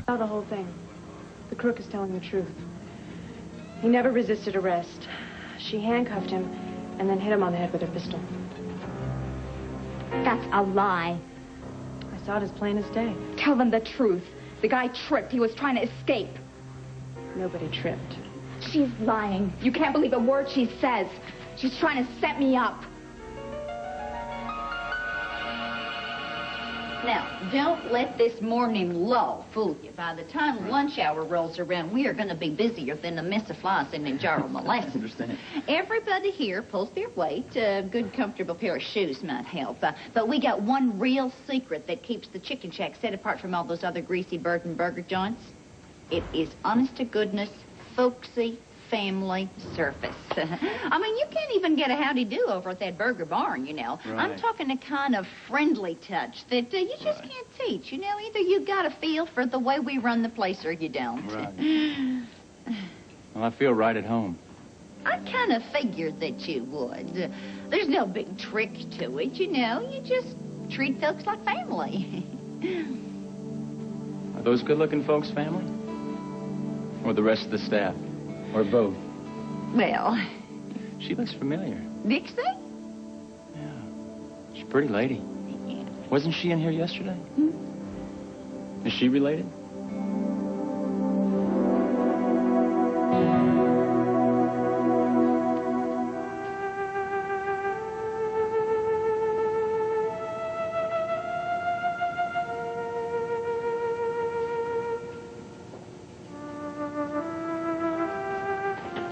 Now the whole thing. The crook is telling the truth. He never resisted arrest. She handcuffed him and then hit him on the head with her pistol. That's a lie. I saw it as plain as day. Tell them the truth. The guy tripped. He was trying to escape. Nobody tripped. She's lying. You can't believe a word she says. She's trying to set me up. Now, don't let this morning lull fool you. By the time lunch hour rolls around, we are going to be busier than a mess of flies in a jar of molasses. I understand. Everybody here pulls their weight. A good, comfortable pair of shoes might help. But we got one real secret that keeps the chicken shack set apart from all those other greasy bird and burger joints. It is honest-to-goodness, folksy, family service. I mean, you can't even get a howdy-do over at that burger barn, you know. Right. I'm talking a kind of friendly touch that you just can't teach, you know. Either you got a feel for the way we run the place or you don't. Right. Well, I feel right at home. I kind of figured that you would. There's no big trick to it, you know. You just treat folks like family. Are those good-looking folks family? Or the rest of the staff? Or both? Well... She looks familiar. Dixie? Yeah. She's a pretty lady. Yeah. Wasn't she in here yesterday? Is she related?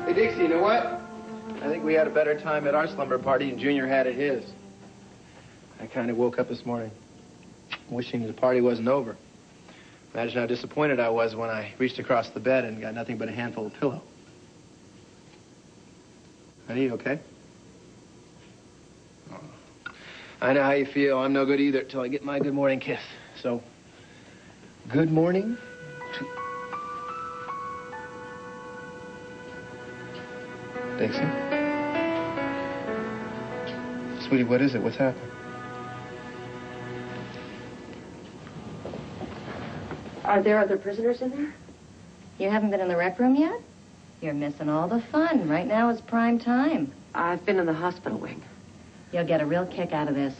Hey, Dixie, you know what? I think we had a better time at our slumber party than Junior had at his. I kind of woke up this morning wishing the party wasn't over. Imagine how disappointed I was when I reached across the bed and got nothing but a handful of pillow. Honey, you okay? Oh. I know how you feel. I'm no good either until I get my good morning kiss. So, good morning to... Dixie? Sweetie, what is it? What's happened? Are there other prisoners in there? You haven't been in the rec room yet? You're missing all the fun. Right now is prime time. I've been in the hospital wing. You'll get a real kick out of this.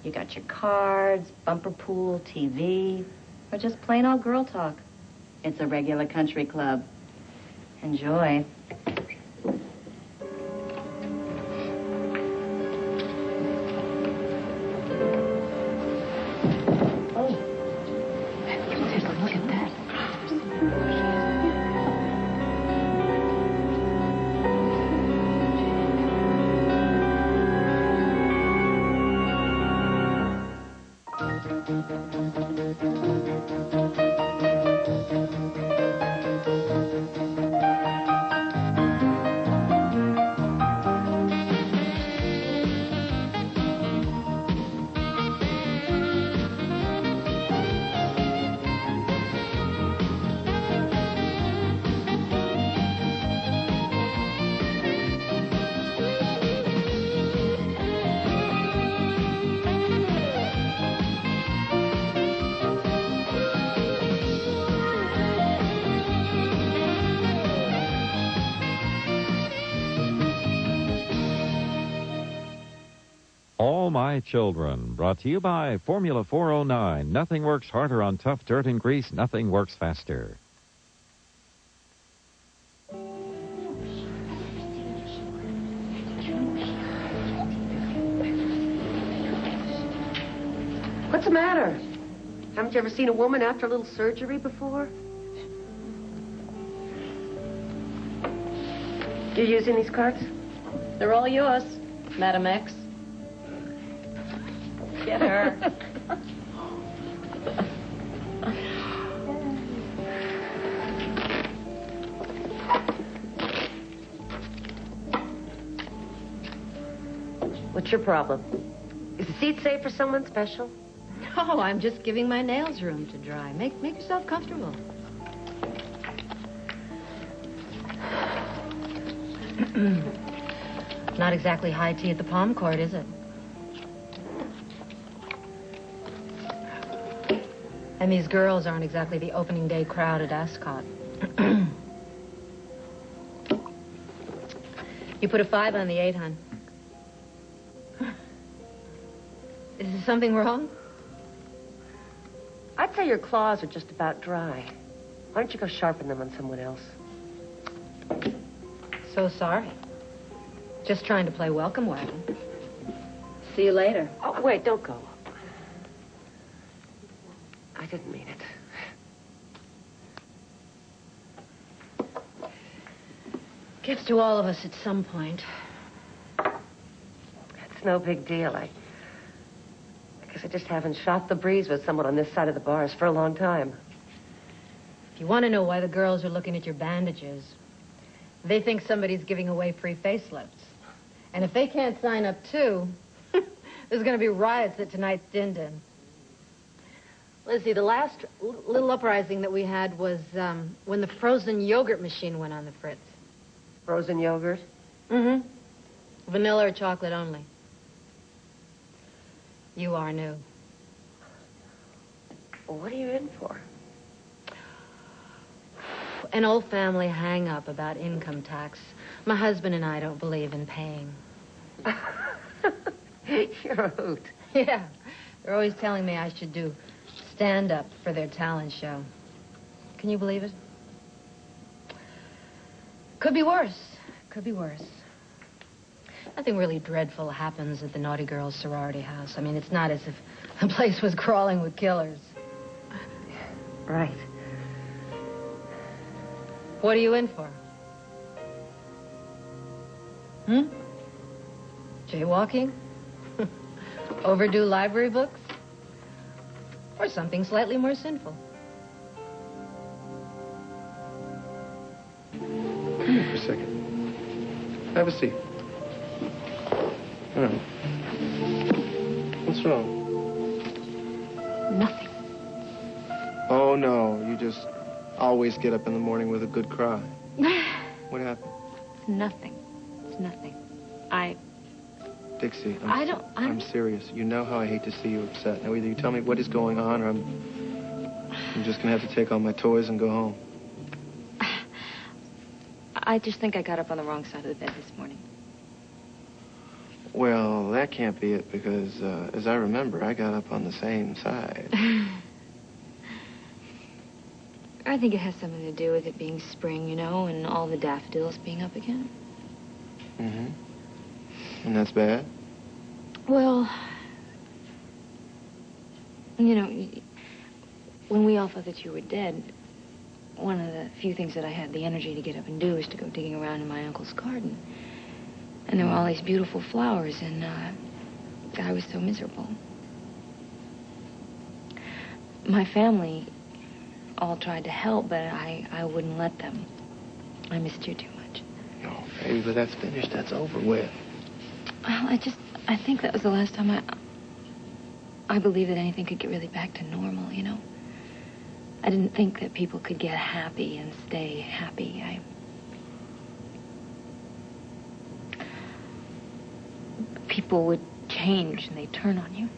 You got your cards, bumper pool, TV, or just plain old girl talk. It's a regular country club. Enjoy. All My Children, brought to you by Formula 409. Nothing works harder on tough dirt and grease. Nothing works faster. What's the matter? Haven't you ever seen a woman after a little surgery before? You using these cards? They're all yours, Madam X. Get her. What's your problem? Is the seat safe for someone special? No, I'm just giving my nails room to dry. Make yourself comfortable. Not exactly high tea at the Palm Court, is it? And these girls aren't exactly the opening day crowd at Ascot. You put a 5 on the 8, hon. Is there something wrong? I'd say your claws are just about dry. Why don't you go sharpen them on someone else? So sorry. Just trying to play welcome wagon. See you later. Oh, wait, don't go. I didn't mean it. Gets to all of us at some point. It's no big deal. I guess I just haven't shot the breeze with someone on this side of the bars for a long time. If you want to know why the girls are looking at your bandages, they think somebody's giving away free facelifts. And if they can't sign up too, there's going to be riots at tonight's din-din. Lizzie, the last little uprising that we had was when the frozen yogurt machine went on the fritz. Frozen yogurt? Mm-hmm. Vanilla or chocolate only. You are new. Well, what are you in for? An old family hang-up about income tax. My husband and I don't believe in paying. You're a hoot. Yeah. They're always telling me I should do stand-up for their talent show. Can you believe it? Could be worse. Could be worse. Nothing really dreadful happens at the Naughty Girls sorority house. I mean, it's not as if the place was crawling with killers. Right. What are you in for? Jaywalking? Overdue library books? Or something slightly more sinful? Come here for a second. Have a seat. What's wrong? Nothing. Oh, no. You just always get up in the morning with a good cry. What happened? It's nothing. It's nothing. Dixie, I'm serious. You know how I hate to see you upset. Now, either you tell me what is going on, or I'm just going to have to take all my toys and go home. I just think I got up on the wrong side of the bed this morning. Well, that can't be it, because, as I remember, I got up on the same side. I think it has something to do with it being spring, you know, and all the daffodils being up again. Mm-hmm. And that's bad? Well, you know, when we all thought that you were dead, one of the few things that I had the energy to get up and do was to go digging around in my uncle's garden. And there were all these beautiful flowers, and I was so miserable. My family all tried to help, but I wouldn't let them. I missed you too much. No, baby, but that's finished. That's over with. Well, I think that was the last time I believed that anything could get really back to normal, you know? I didn't think that people could get happy and stay happy. People would change and they'd turn on you.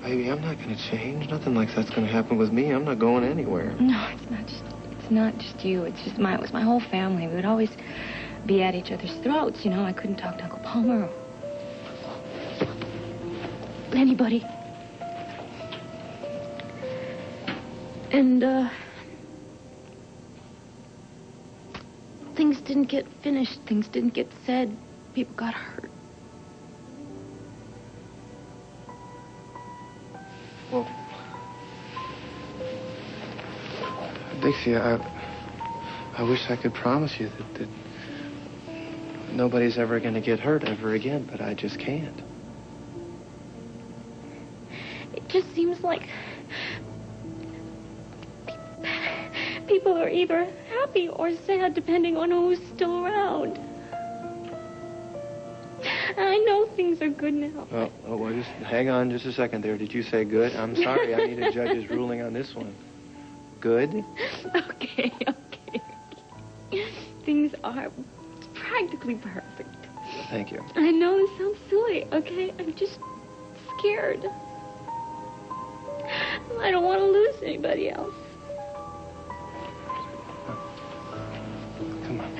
Baby, I'm not going to change. Nothing like that's going to happen with me. I'm not going anywhere. No, it's not just you. It was my whole family. We would always be at each other's throats, you know. I couldn't talk to Uncle Palmer or anybody. And, things didn't get finished. Things didn't get said. People got hurt. Well, Dixie, I wish I could promise you that nobody's ever going to get hurt ever again, but I just can't. It just seems like people are either happy or sad depending on who's still around. I know things are good now. Well, just hang on just a second there. Did you say good? I'm sorry. I need a judge's ruling on this one. Good? Okay. Things are practically perfect. Thank you. I know this sounds silly, okay? I'm just scared. I don't want to lose anybody else. Come on.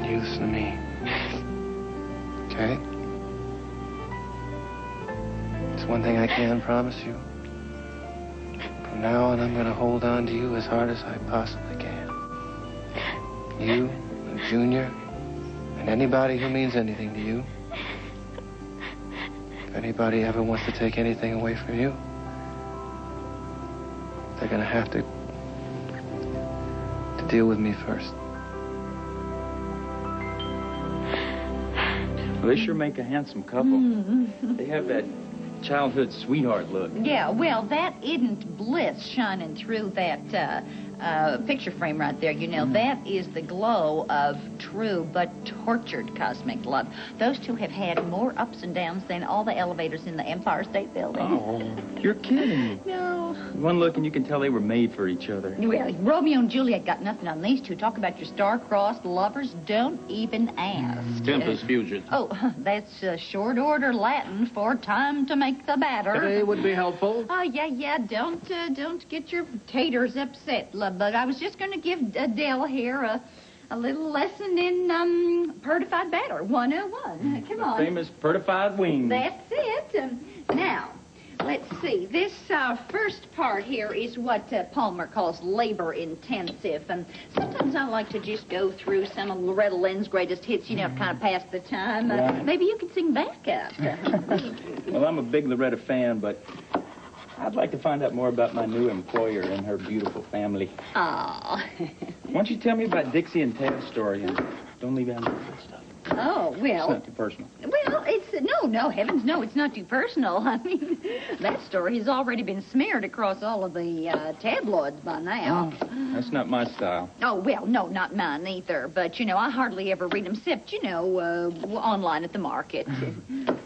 You listen to me. Okay? It's one thing I can promise you. From now on, I'm going to hold on to you as hard as I possibly can. You and Junior and anybody who means anything to you. If anybody ever wants to take anything away from you, they're going to have to deal with me first. Well, they sure make a handsome couple. They have that childhood sweetheart look. Yeah, well, that isn't bliss shining through that picture frame right there. You know, that is the glow of true but tortured cosmic love. Those two have had more ups and downs than all the elevators in the Empire State Building. Oh, you're kidding. No. One look and you can tell they were made for each other. Well, Romeo and Juliet got nothing on these two. Talk about your star-crossed lovers. Don't even ask. Tempus fugit. Oh, that's short order Latin for time to make the batter. Today would be helpful. Oh, yeah. Don't get your taters upset, love bug. I was just going to give Adele here a little lesson in pertified batter 101. Come on. Famous pertified wings. That's it. Now, let's see. This first part here is what Palmer calls labor-intensive. And sometimes I like to just go through some of Loretta Lynn's greatest hits, you know, to kind of pass the time. Right. Maybe you could sing backup. Well, I'm a big Loretta fan, but I'd like to find out more about my new employer and her beautiful family. Aw. Why don't you tell me about Dixie and Ted's story and don't leave out any of that stuff. Oh, well. It's not too personal. Well, it's... No, heavens, no, it's not too personal. I mean, that story has already been smeared across all of the tabloids by now. Oh, that's not my style. Oh, well, no, not mine either. But, you know, I hardly ever read them except, you know, online at the market.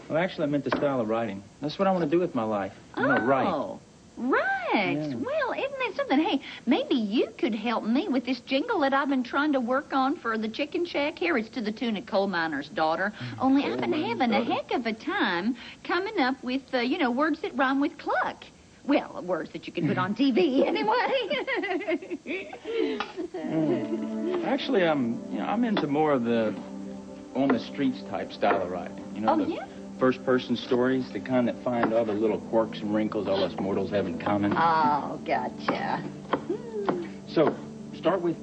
Well, actually, I meant the style of writing. That's what I want to do with my life. I want to write. Oh, right. Yeah. Well, isn't that something? Hey, maybe you could help me with this jingle that I've been trying to work on for the chicken shack here. It's to the tune of Coal Miner's Daughter. Only I've been having a heck of a time coming up with, you know, words that rhyme with cluck. Well, words that you can put on TV anyway. Actually, I'm into more of the on-the-streets type style of writing. You know, yeah? First-person stories, the kind that find all the little quirks and wrinkles all us mortals have in common. Oh, gotcha. So, start with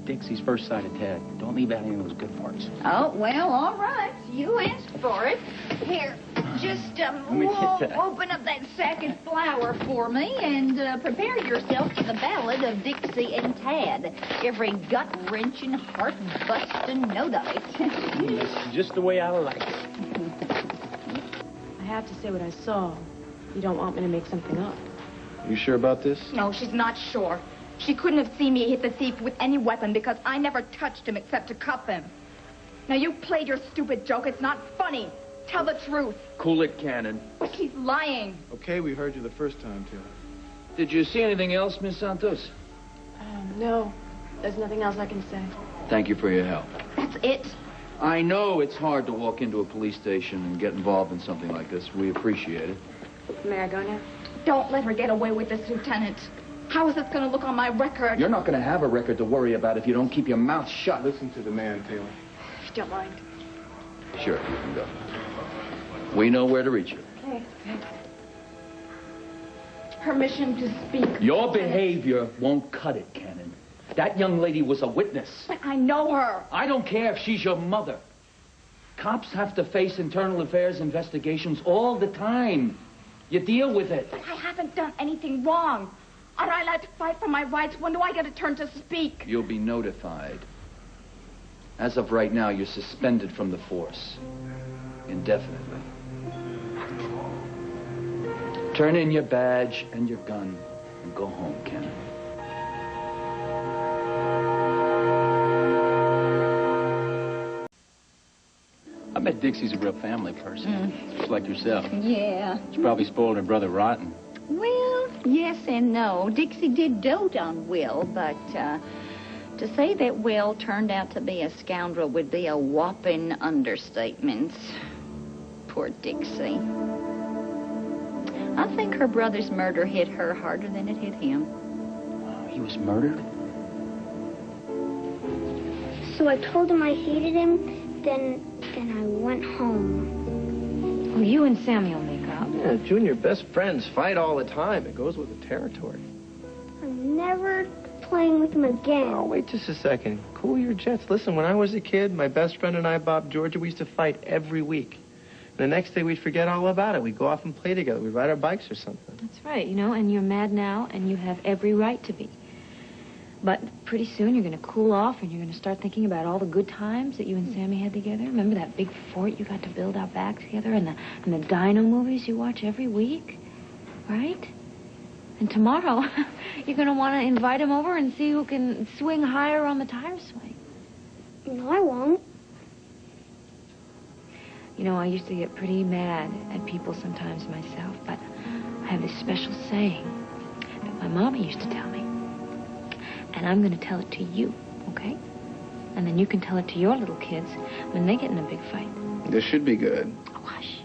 Dixie's first sight of Ted. Don't leave out any of those good parts. Oh, well, all right. You asked for it. Here, just me get that. open up that sack of flour for me and prepare yourself for the ballad of Dixie and Tad. Every gut-wrenching, heart-busting note of it. That's just the way I like it. I have to say what I saw. You don't want me to make something up. You sure about this? No, she's not sure. She couldn't have seen me hit the thief with any weapon because I never touched him except to cuff him. Now, you played your stupid joke. It's not funny. Tell the truth. Cool it, Cannon. But she's lying. Okay, we heard you the first time, Taylor. Did you see anything else, Miss Santos? No. There's nothing else I can say. Thank you for your help. That's it. I know it's hard to walk into a police station and get involved in something like this. We appreciate it. May I go now? Don't let her get away with this, Lieutenant. How is this going to look on my record? You're not going to have a record to worry about if you don't keep your mouth shut. Listen to the man, Taylor. If you don't mind. Sure, you can go. We know where to reach you. Okay. Permission to speak. Your behavior won't cut it, Cannon. That young lady was a witness. But I know her. I don't care if she's your mother. Cops have to face internal affairs investigations all the time. You deal with it. But I haven't done anything wrong. Aren't I allowed to fight for my rights? When do I get a turn to speak? You'll be notified. As of right now, you're suspended from the force. Indefinitely. Turn in your badge and your gun and go home, Cannon. I bet Dixie's a real family person, just like yourself. Yeah. She probably spoiled her brother rotten. Well, yes and no. Dixie did dote on Will, but to say that Will turned out to be a scoundrel would be a whopping understatement. Poor Dixie. I think her brother's murder hit her harder than it hit him. He was murdered? So I told him I hated him, then I went home. Well, you and Samuel make up. Yeah, Junior, best friends fight all the time. It goes with the territory. I'm never playing with him again. Oh, wait just a second. Cool your jets. Listen, when I was a kid, my best friend and I, Bob Georgia, we used to fight every week. And the next day, we'd forget all about it. We'd go off and play together. We'd ride our bikes or something. That's right, you know, and you're mad now, and you have every right to be. But pretty soon, you're going to cool off, and you're going to start thinking about all the good times that you and Sammy had together. Remember that big fort you got to build out back together, and the dino movies you watch every week? Right? And tomorrow, you're going to want to invite him over and see who can swing higher on the tire swing. No, I won't. You know, I used to get pretty mad at people sometimes myself, but I have this special saying that my mama used to tell me. And I'm going to tell it to you, okay? And then you can tell it to your little kids when they get in a big fight. This should be good. Oh, hush.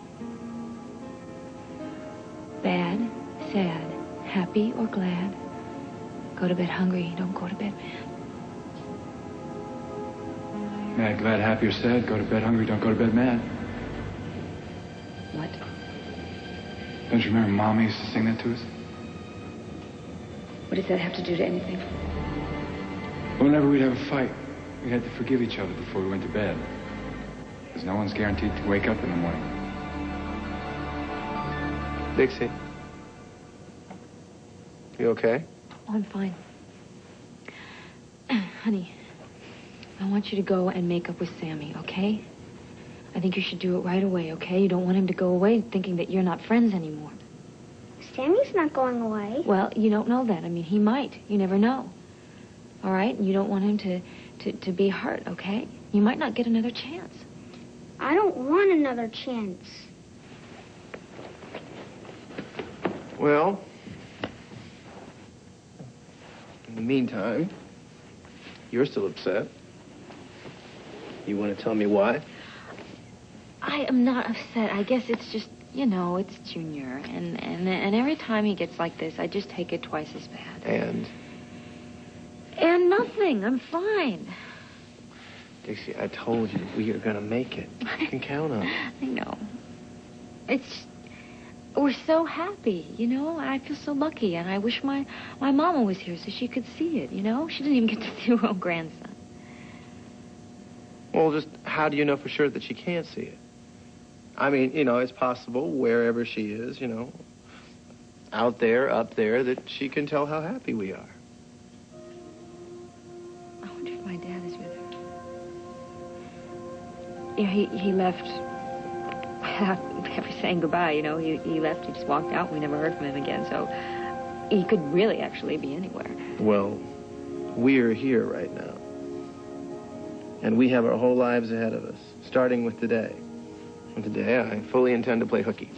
Bad, sad, happy, or glad. Go to bed hungry, don't go to bed mad. Mad, glad, happy, or sad. Go to bed hungry, don't go to bed mad. What? Don't you remember Mama used to sing that to us? What does that have to do to anything? Whenever we'd have a fight, we had to forgive each other before we went to bed. Because no one's guaranteed to wake up in the morning. Dixie. You okay? Oh, I'm fine. Honey, I want you to go and make up with Sammy, okay? I think you should do it right away, okay? You don't want him to go away thinking that you're not friends anymore. Sammy's not going away. Well, you don't know that. I mean, he might. You never know. All right? And you don't want him to be hurt, okay? You might not get another chance. I don't want another chance. Well, in the meantime, you're still upset. You want to tell me why? I am not upset. I guess it's just, you know, it's Junior. And every time he gets like this, I just take it twice as bad. And nothing. I'm fine. Dixie, I told you we are going to make it. You can count on it. I know. We're so happy, you know? I feel so lucky, and I wish my mama was here so she could see it, you know? She didn't even get to see her own grandson. Well, just how do you know for sure that she can't see it? I mean, you know, it's possible wherever she is, you know, out there, up there, that she can tell how happy we are. I wonder if my dad is with her. Yeah, he left after saying goodbye, you know. He left, he just walked out. We never heard from him again, so he could really actually be anywhere. Well, we're here right now. And we have our whole lives ahead of us, starting with today. And today, I fully intend to play hooky.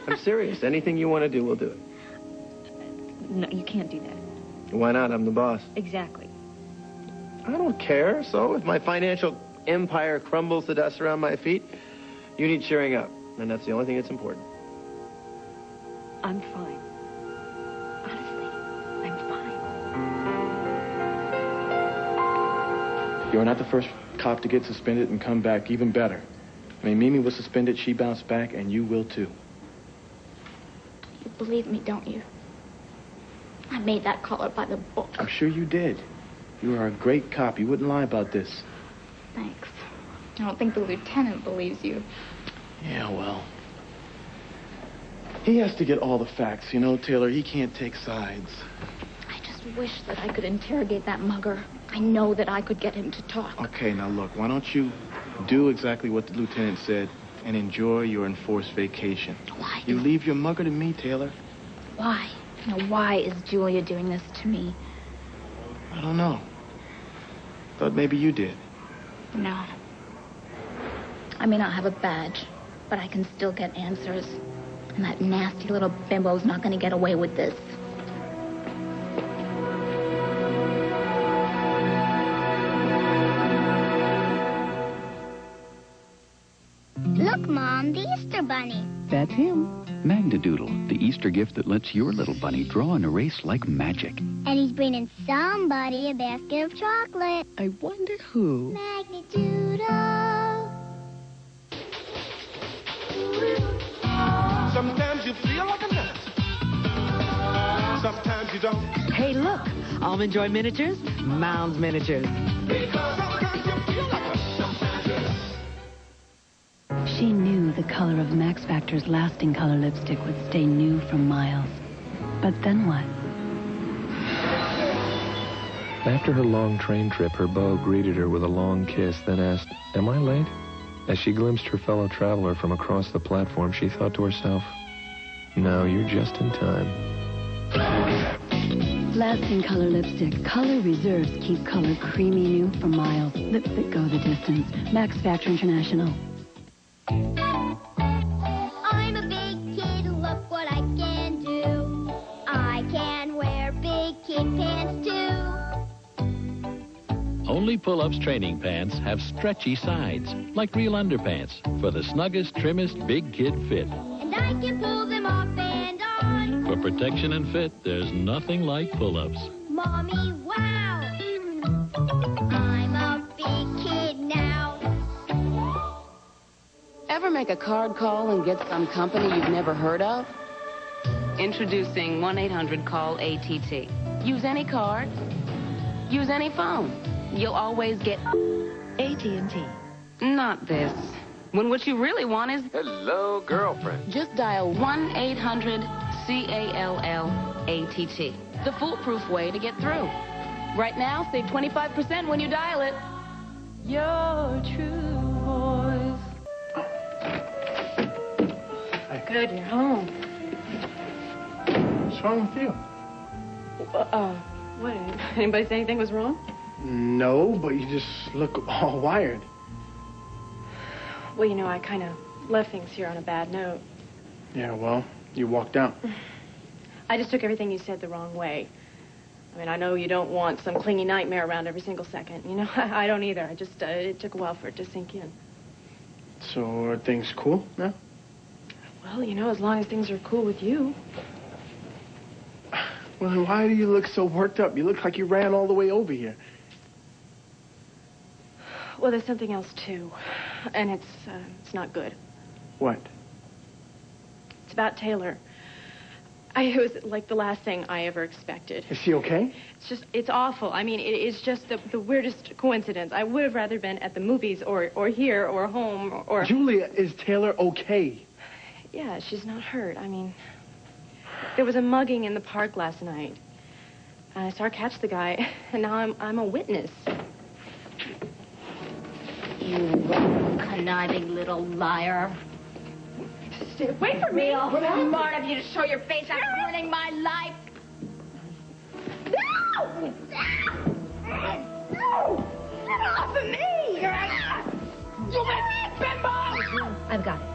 I'm serious. Anything you want to do, we'll do it. No, you can't do that. Why not? I'm the boss. Exactly. I don't care. So if my financial empire crumbles to dust around my feet, you need cheering up. And that's the only thing that's important. I'm fine. Honestly, I'm fine. You're not the first cop to get suspended and come back even better. I mean, Mimi was suspended, she bounced back, and you will too. You believe me, don't you? I made that call up by the book. I'm sure you did. You are a great cop. You wouldn't lie about this. Thanks. I don't think the lieutenant believes you. Yeah, well. He has to get all the facts, you know, Taylor. He can't take sides. I just wish that I could interrogate that mugger. I know that I could get him to talk. Okay, now look, why don't you do exactly what the lieutenant said and enjoy your enforced vacation? Why? You leave your mugger to me, Taylor. Why? Now, why is Julia doing this to me? I don't know. Thought maybe you did. No. I may not have a badge, but I can still get answers. And that nasty little bimbo's not going to get away with this. Look, Mom, the Easter Bunny. That's him. Magnadoodle, the Easter Easter gift that lets your little bunny draw and erase like magic. And he's bringing somebody a basket of chocolate. I wonder who. Magnitudo. Sometimes you feel like a nut. Sometimes you don't. Hey, look. Almond Joy Miniatures, Mounds Miniatures. Because sometimes you feel like a nut. Sometimes you don't. She knew the color of Max Factor's lasting color lipstick would stay new from Miles. But then what? After her long train trip, her beau greeted her with a long kiss, then asked, "Am I late?" As she glimpsed her fellow traveler from across the platform, she thought to herself, "No, you're just in time." Lasting color lipstick. Color reserves keep color creamy new from Miles. Lips that go the distance. Max Factor International. I'm a big kid, look what I can do. I can wear big kid pants too. Only Pull-Ups training pants have stretchy sides, like real underpants, for the snuggest, trimmest big kid fit. And I can pull them off and on. For protection and fit, there's nothing like Pull-Ups. Mommy, wow! I'm a big kid now. Ever make a card call and get some company you've never heard of? Introducing 1-800-CALL-ATT. Use any card. Use any phone. You'll always get AT&T. Not this. When what you really want is... Hello, girlfriend. Just dial 1-800-CALL-ATT. The foolproof way to get through. Right now, save 25% when you dial it. Your true voice. Good, you're home. What's wrong with you? What? Anybody say anything was wrong? No, but you just look all wired. Well, you know, I kind of left things here on a bad note. Yeah, well, you walked out. I just took everything you said the wrong way. I mean, I know you don't want some clingy nightmare around every single second. You know, I don't either. I just, it took a while for it to sink in. So are things cool now? Well, you know, as long as things are cool with you. Well, then why do you look so worked up? You look like you ran all the way over here. Well, there's something else, too. And it's not good. What? It's about Taylor. It was like the last thing I ever expected. Is she okay? It's awful. I mean, it's just the weirdest coincidence. I would have rather been at the movies or here or home or... Julia, is Taylor okay? Yeah, she's not hurt. I mean, there was a mugging in the park last night. I saw her catch the guy, and now I'm a witness. You conniving little liar. Stay away from me. Real smart of you to show your face. I'm ruining my life. No! No! Get off of me! You let me, bimbo! I've got it.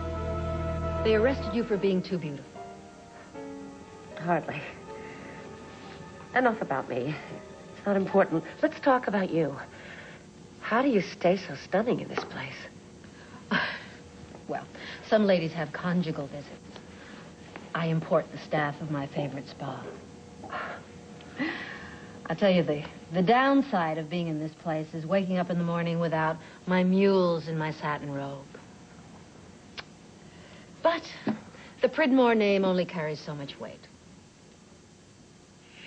They arrested you for being too beautiful. Hardly. Enough about me. It's not important. Let's talk about you. How do you stay so stunning in this place? Well, some ladies have conjugal visits. I import the staff of my favorite spa. I'll tell you, the downside of being in this place is waking up in the morning without my mules and my satin robe. But the Pridmore name only carries so much weight.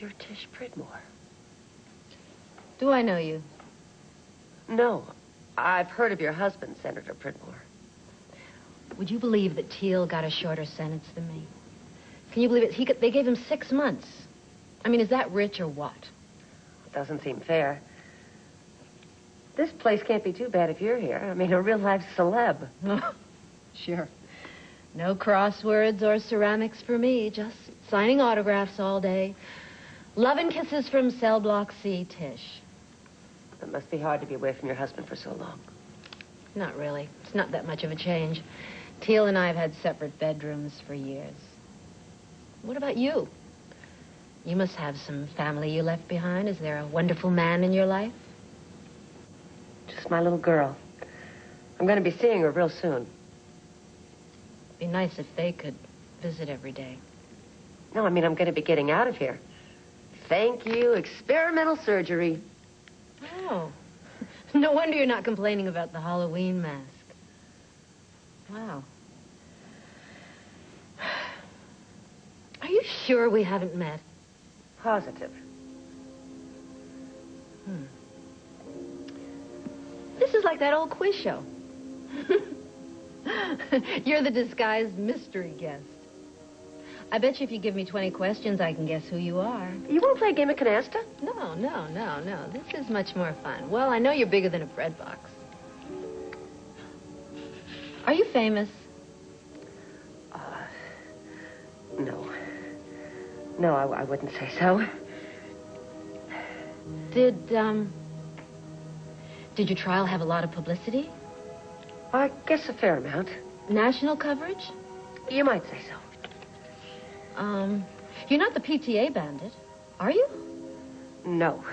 You're Tish Pridmore. Do I know you? No. I've heard of your husband, Senator Pridmore. Would you believe that Teal got a shorter sentence than me? Can you believe it? They gave him 6 months. I mean, is that rich or what? It doesn't seem fair. This place can't be too bad if you're here. I mean, a real-life celeb. Sure. No crosswords or ceramics for me. Just signing autographs all day. Love and kisses from cellblock C, Tish. It must be hard to be away from your husband for so long. Not really. It's not that much of a change. Teal and I have had separate bedrooms for years. What about you? You must have some family you left behind. Is there a wonderful man in your life? Just my little girl. I'm going to be seeing her real soon. It'd be nice if they could visit every day. No, I mean, I'm going to be getting out of here. Thank you, experimental surgery. Oh. No wonder you're not complaining about the Halloween mask. Wow. Are you sure we haven't met? Positive. This is like that old quiz show. You're the disguised mystery guest. I bet you if you give me 20 questions, I can guess who you are. You won't play a game of canasta? No. This is much more fun. Well, I know you're bigger than a bread box. Are you famous? No. No, I wouldn't say so. Did your trial have a lot of publicity? I guess a fair amount. National coverage? You might say so. You're not the PTA bandit, are you? No.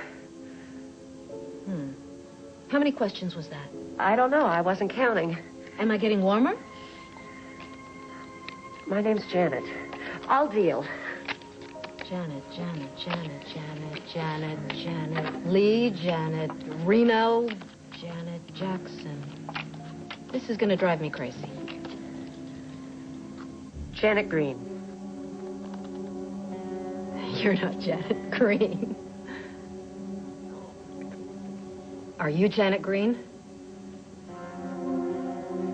How many questions was that? I don't know. I wasn't counting. Am I getting warmer? My name's Janet. I'll deal. Janet. Lee, Janet Reno, Janet Jackson. This is going to drive me crazy. Janet Green. You're not Janet Green. Are you Janet Green?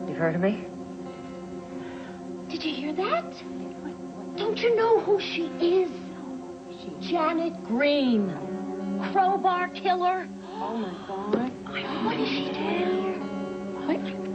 You've heard of me? Did you hear that? Don't you know who she is? Janet Green. Crowbar killer. Oh, my God. What is she doing here?